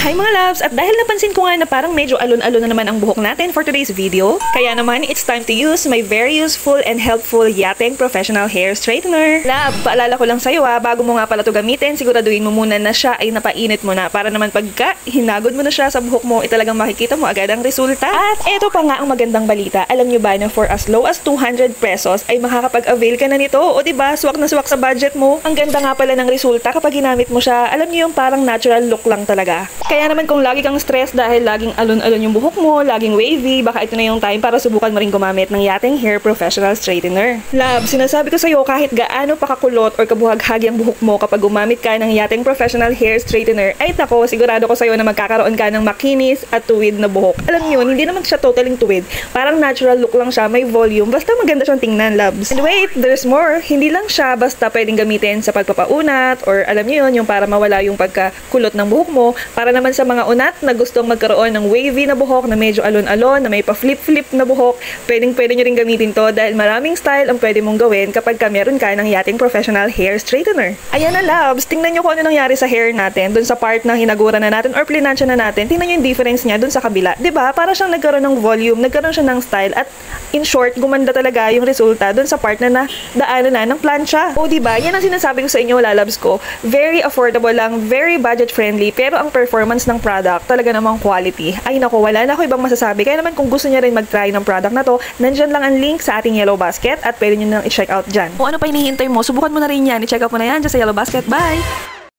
Hi mga loves! At dahil napansin ko nga na parang medyo alon-alon na naman ang buhok natin for today's video, kaya naman it's time to use my very useful and helpful Yateng Professional Hair Straightener. Love, paalala ko lang sa'yo bago mo nga pala ito gamitin, siguraduhin mo muna na siya ay napainit mo na para naman pagka hinagod mo na siya sa buhok mo, talagang makikita mo agad ang resulta. At eto pa nga ang magandang balita. Alam nyo ba na for as low as 200 pesos ay makakapag-avail ka na nito? O diba, swak na swak sa budget mo. Ang ganda nga pala ng resulta kapag ginamit mo siya. Alam nyo yung parang natural look lang talaga. Kaya naman kung lagi kang stress dahil laging alon-alon yung buhok mo, laging wavy, baka ito na yung time para subukan mo rin gumamit ng Yateng Hair Professional Straightener. Love, sinasabi ko sa'yo kahit gaano pa kakulot or kabuhaghagi ang buhok mo kapag gumamit ka ng Yateng Professional Hair Straightener, ay tako, sigurado ko sa'yo na magkakaroon ka ng makinis at tuwid na buhok. Alam nyo, hindi naman siya totally tuwid. Parang natural look lang siya, may volume, basta maganda siyang tingnan, loves. And wait, there's more. Hindi lang siya basta pwedeng gamitin sa pagpapaunat or alam nyo yun, yung para mawala yung pagkakulot ng buhok mo, para naman sa mga unat na gustong magkaroon ng wavy na buhok na medyo alon-alon, na may pa-flip-flip na buhok, pwede nyo rin gamitin to dahil maraming style ang pwede mong gawin kapag meron ka ng Yateng Professional Hair Straightener. Ayan na loves, tingnan nyo kung ano nangyari sa hair natin, dun sa part na hinagura na natin or plinansya na natin, tingnan nyo yung difference niya dun sa kabila. Diba? Para siyang nagkaroon ng volume, nagkaroon siya ng style at in short, gumanda talaga yung resulta dun sa part na daanan na ng plancha. O diba? Yan ang sinasabi ko sa inyo, lalabs ko. Very affordable lang, very budget friendly, pero ang performance ng product talaga namang quality. Ay nako, wala na ako ibang masasabi. Kaya naman kung gusto niya rin mag-try ng product na to, nandyan lang ang link sa ating Yellow Basket at pwede nyo nang i-check out dyan. O ano pa hinihintay mo? Subukan mo na rin yan. I-check out mo na yan dyan sa Yellow Basket. Bye!